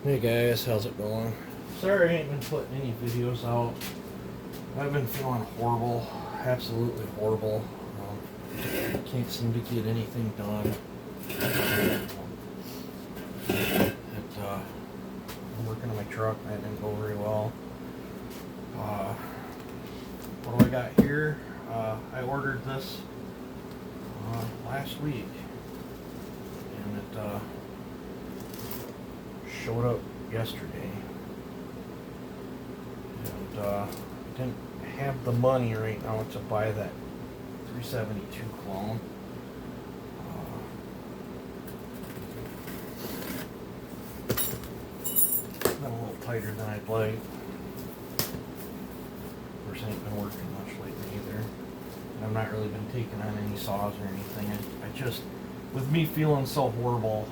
Hey guys, how's it going? Sorry I ain't been putting any videos out. I've been feeling horrible, absolutely horrible. Can't seem to get anything done. I'm working on my truck, that didn't go very well. What do I got here? I ordered this last week, and it showed up yesterday, and didn't have the money right now to buy that 372 clone. Been a little tighter than I'd like. Of course, I ain't been working much lately either. I've not really been taking on any saws or anything. I just, with me feeling so horrible,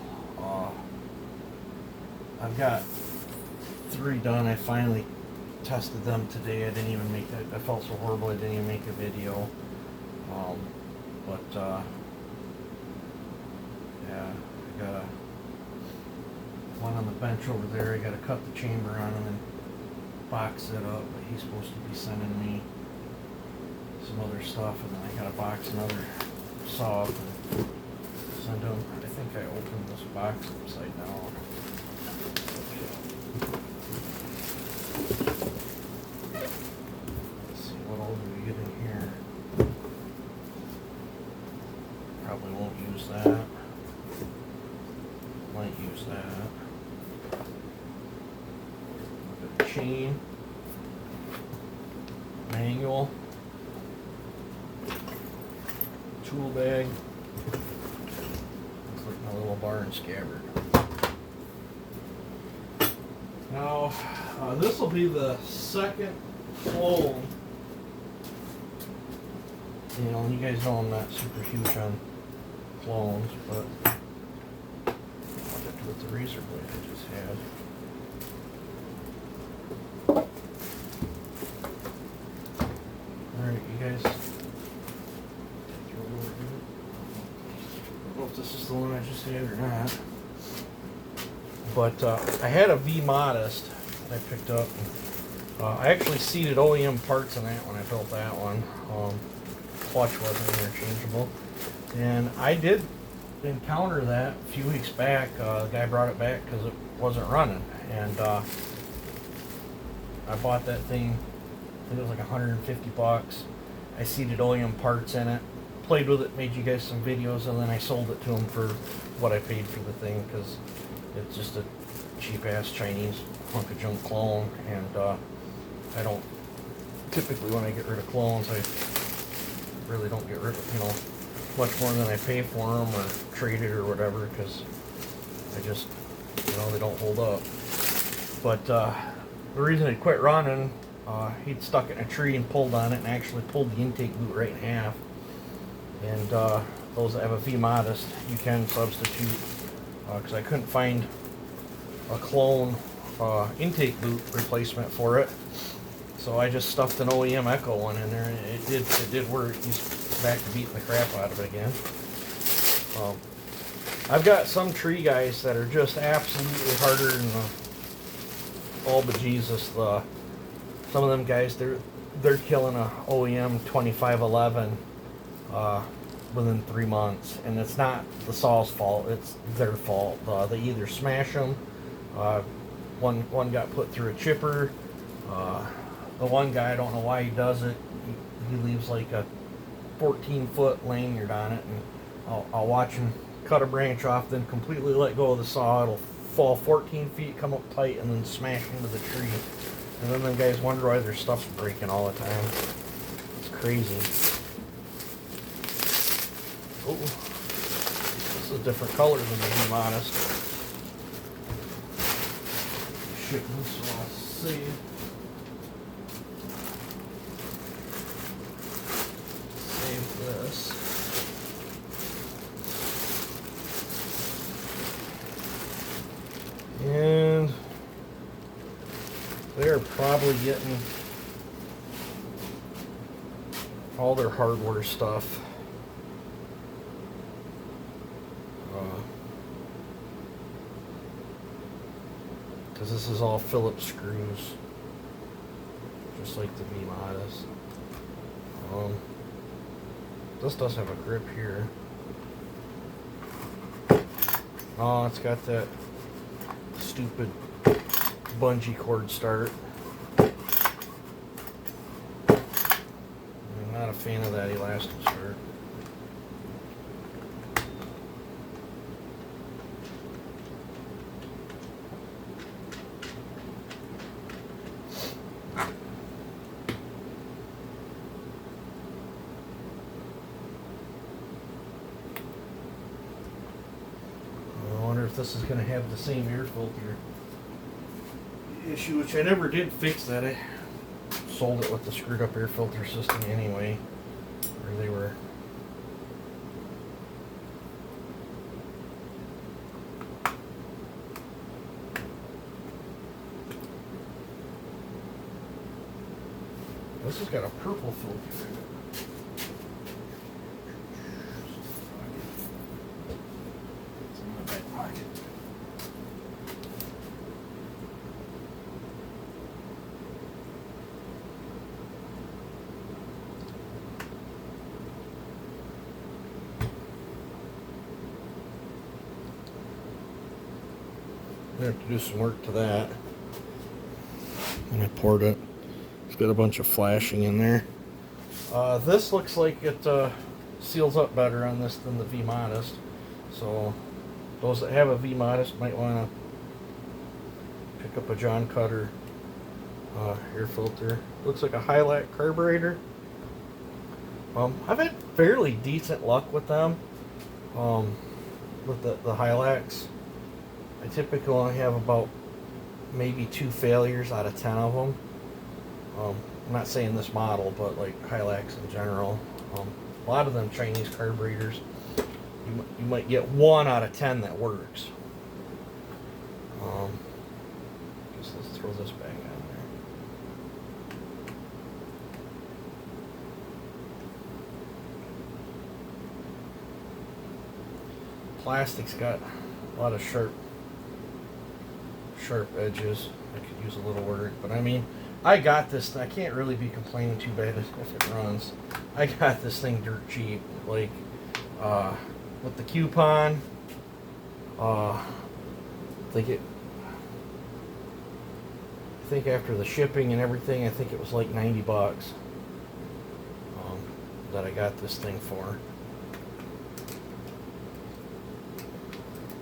I've got 3 done. I finally tested them today. I didn't even make that. I felt so horrible I didn't even make a video. Yeah, I got one on the bench over there. I got to cut the chamber on and then box it up. But he's supposed to be sending me some other stuff, and then I got to box another saw up and send him. I think I opened this box upside down. Let's see, what all do we get in here? Probably won't use that. Might use that. The chain, manual, tool bag. Looks like my little bar and scabbard. Now, this will be the second clone. You know, you guys know I'm not super huge on clones, but I'll get to with the razor blade I just had. Alright, you guys. I don't know if this is the one I just had or not. But I had a V Modest that I picked up. I actually seated OEM parts in that when I built that one. Clutch wasn't interchangeable. And I did encounter that a few weeks back. The guy brought it back because it wasn't running. And I bought that thing, I think it was like 150 bucks. I seated OEM parts in it, played with it, made you guys some videos, and then I sold it to him for what I paid for the thing, because it's just a cheap-ass Chinese hunk of junk clone. And I don't, typically when I get rid of clones, I really don't get rid of, much more than I pay for them or trade it or whatever, because I just, they don't hold up. But the reason it quit running, he'd stuck it in a tree and pulled on it and actually pulled the intake boot right in half. And those that have a V Modest, you can substitute, because I couldn't find a clone intake boot replacement for it. So I just stuffed an OEM Echo one in there, and it did work. He's back to beating the crap out of it again. I've got some tree guys that are just absolutely harder than all bejesus. Some of them guys, they're killing a OEM 2511 within 3 months, and it's not the saw's fault; it's their fault. They either smash them. One got put through a chipper. The one guy, I don't know why he does it. He leaves like a 14-foot lanyard on it, and I'll watch him cut a branch off, then completely let go of the saw. It'll fall 14 feet, come up tight, and then smash into the tree. And then them guys wonder why their stuff's breaking all the time. It's crazy. Oh, this is a different color than the V Modest. Shipment, so I'll save this. And they're probably getting all their hardware stuff. because this is all Phillips screws, just like the V-Modus. This does have a grip here. Oh, it's got that stupid bungee cord start. I'm not a fan of that elastic start. If this is going to have the same air filter issue, which I never did fix that. I sold it with the screwed up air filter system anyway, where they were. This has got a purple filter in it. I have to do some work to that. And I poured it. It's got a bunch of flashing in there. This looks like it seals up better on this than the V-Modest. So those that have a V-Modest might want to pick up a John Cutter air filter. Looks like a Hylac carburetor. I've had fairly decent luck with them. With the Hylacs. I typically only have about maybe 2 failures out of 10 of them. I'm not saying this model, but like Hylacs in general. A lot of them Chinese carburetors, you might get 1 out of 10 that works. Just let's throw this back on there. Plastic's got a lot of sharp edges. I could use a little work, but I mean, I got this. I can't really be complaining too bad if it runs. I got this thing dirt cheap, like with the coupon. I think after the shipping and everything, I think it was like $90 that I got this thing for.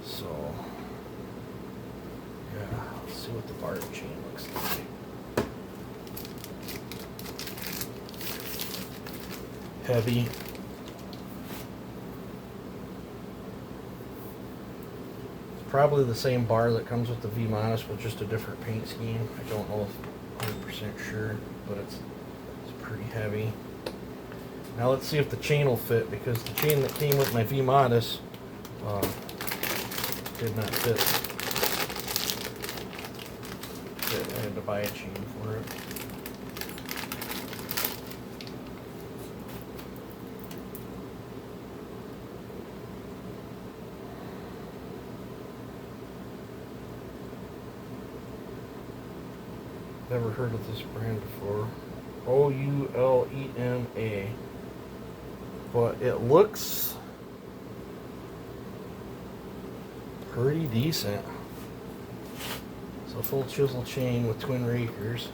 So. Let's see what the bar chain looks like. Heavy. It's probably the same bar that comes with the V-Modest with just a different paint scheme. I don't know if 100% sure, but it's pretty heavy. Now let's see if the chain will fit, because the chain that came with my V-Modest did not fit. I had to buy a chain for it. Never heard of this brand before. Oulema. But it looks pretty decent. So full chisel chain with twin rakers,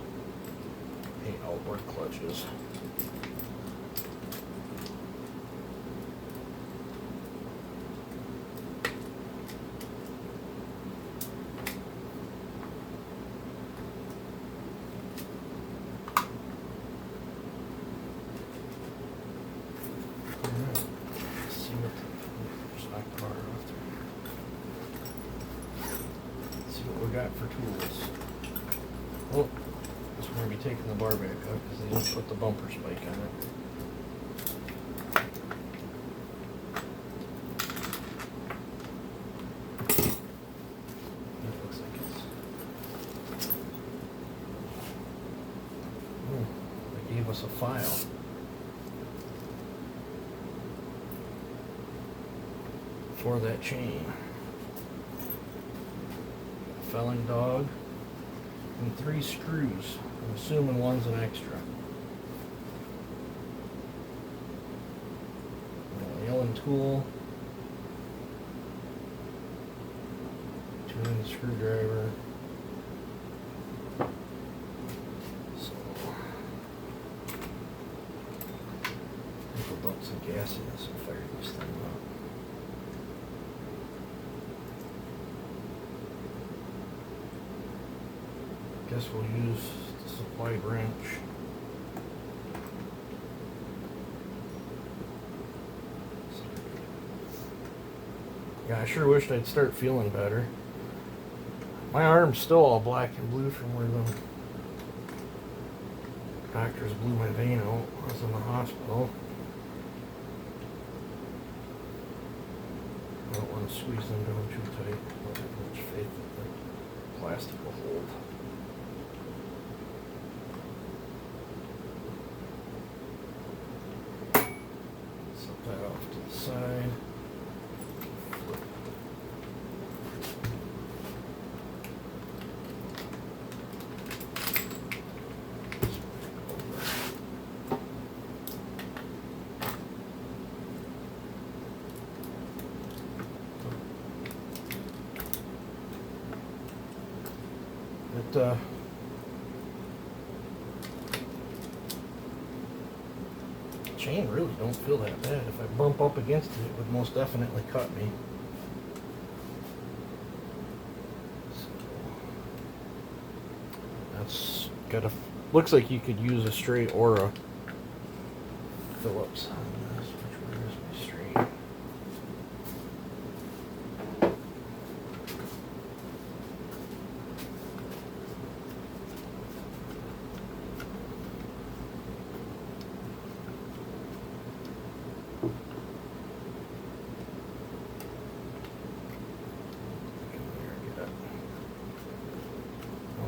8 outboard clutches. Let's see what the stock bar after. What we got for tools. Oh, guess we're going to be taking the bar back up because they didn't put the bumper spike on it. That looks like it's... Oh, they gave us a file. For that chain. Felling dog. and 3 screws. I'm assuming one's an extra. Allen tool. 2-inch screwdriver. So I think we'll dump some gas in this and fire this thing up. Guess we'll use the supplied wrench. Yeah, I sure wished I'd start feeling better. My arm's still all black and blue from where the doctors blew my vein out when I was in the hospital. I don't want to squeeze them down too tight. I don't have much faith that the plastic will hold. Set that off to the side. Chain really don't feel that bad. If I bump up against it, it would most definitely cut me. So that's got a. Looks like you could use a straight or a Phillips on this. Which one is my straight?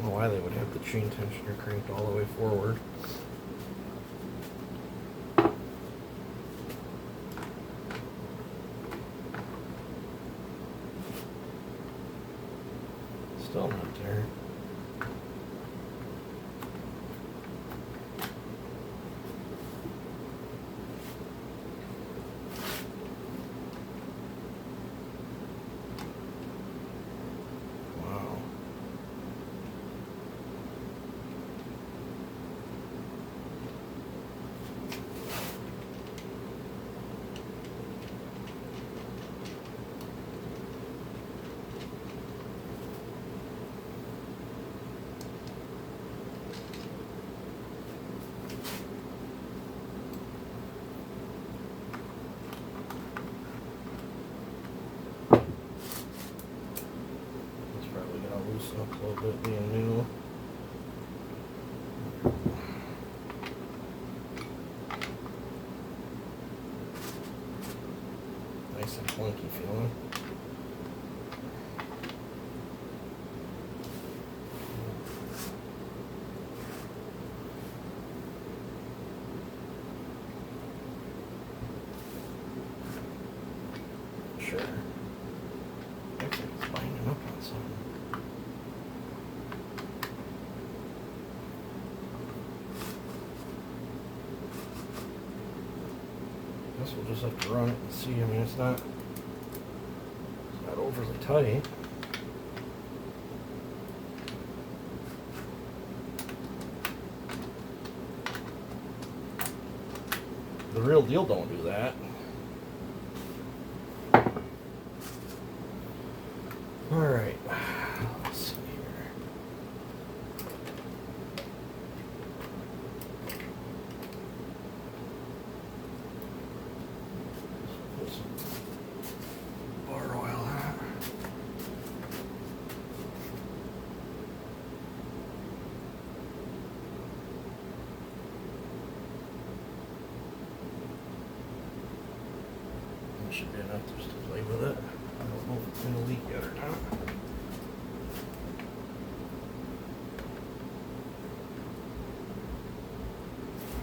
Why they would have the chain tensioner cranked all the way forward. Still not there. Up a little bit being new. Nice and clunky feeling. Sure. Looks like it's binding up on something. Guess we'll just have to run it and see. I mean, it's not overly tight. The real deal don't do that. All right. Let's see here. Put some bar oil on it. That should be enough just to play with it. I don't know if it's going to leak yet or not.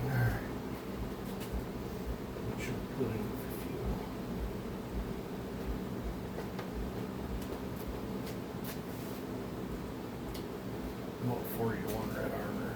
Alright. What should we put in for fuel? About 40 to 1 Red Armor.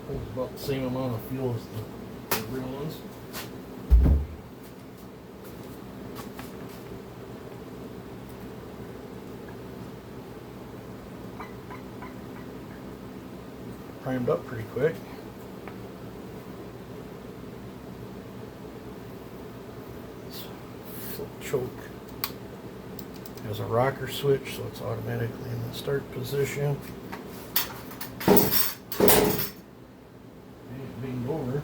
Holds about the same amount of fuel as the real ones. Primed up pretty quick. This flip choke has a rocker switch, so it's automatically in the start position. Being over.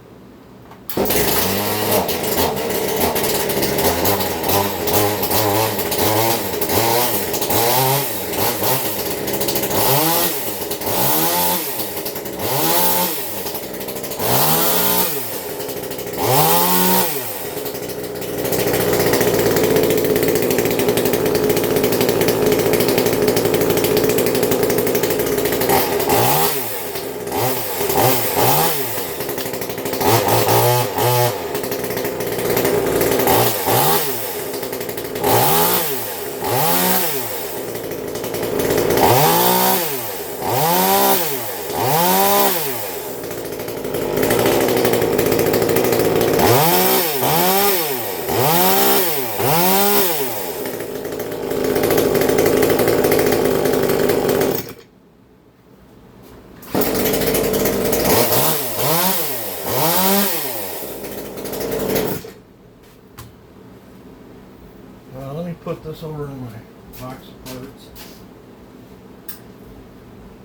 Let me put this over in my box of parts.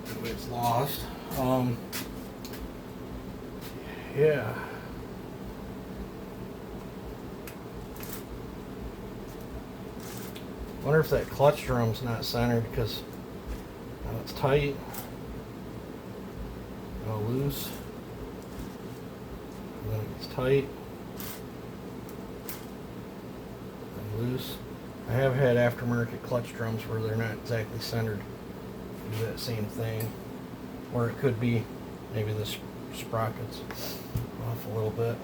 That way it's lost. Yeah. Wonder if that clutch drum's not centered because now it's tight, now loose, and then it's tight and loose. I have had aftermarket clutch drums where they're not exactly centered. Do that same thing, or it could be maybe the sprockets off a little bit.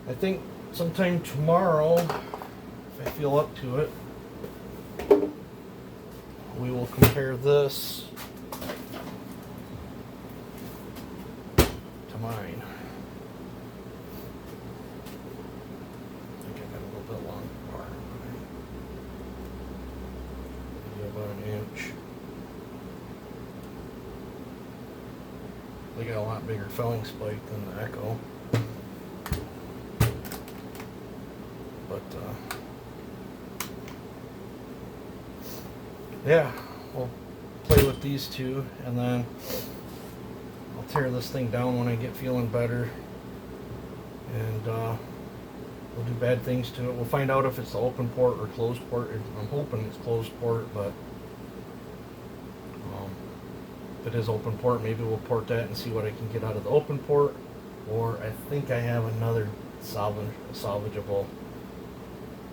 I think sometime tomorrow, if I feel up to it, we will compare this to mine. I think I got a little bit long bar on mine. Maybe about an inch. They got a lot bigger felling spike than the Echo. But yeah, we'll play with these two, and then I'll tear this thing down when I get feeling better, and we'll do bad things to it. We'll find out if it's the open port or closed port. I'm hoping it's closed port, but if it is open port, maybe we'll port that and see what I can get out of the open port. Or I think I have another salvageable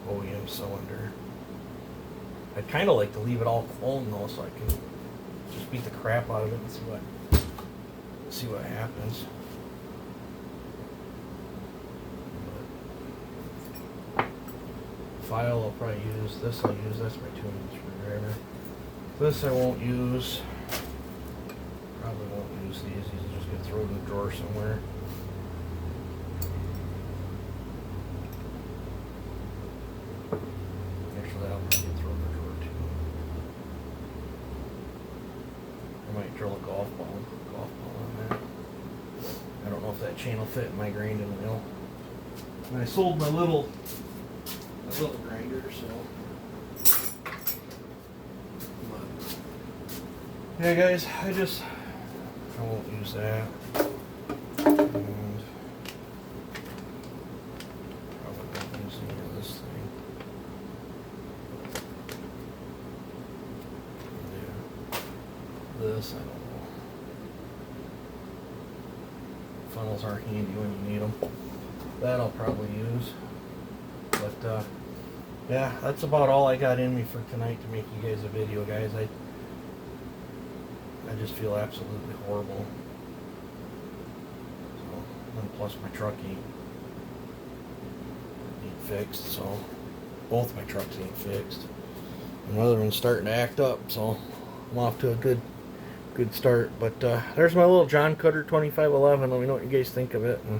OEM cylinder. I'd kind of like to leave it all clone though, so I can just beat the crap out of it and see what happens. But file I'll probably use. This I'll use. That's my 2-inch screwdriver. This I won't use. Probably won't use these. These will just get thrown in the drawer somewhere. Actually, that'll probably get thrown in the drawer too. I might drill a golf ball on that. I don't know if that chain will fit in my grinding wheel. And I sold my little grinder, so. But, yeah, guys, I won't use that. And probably won't use any of this thing. Yeah. This, I don't know. Funnels aren't handy when you need them. That I'll probably use. But yeah, that's about all I got in me for tonight to make you guys a video, guys. I just feel absolutely horrible. So, and plus my truck ain't fixed, so both my trucks ain't fixed. Another one's starting to act up, so I'm off to a good start. But there's my little John Cutter 2511. Let me know what you guys think of it, and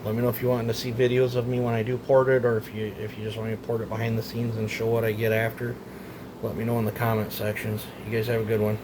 let me know if you want to see videos of me when I do port it, or if you just want me to port it behind the scenes and show what I get after. Let me know in the comment sections. You guys have a good one.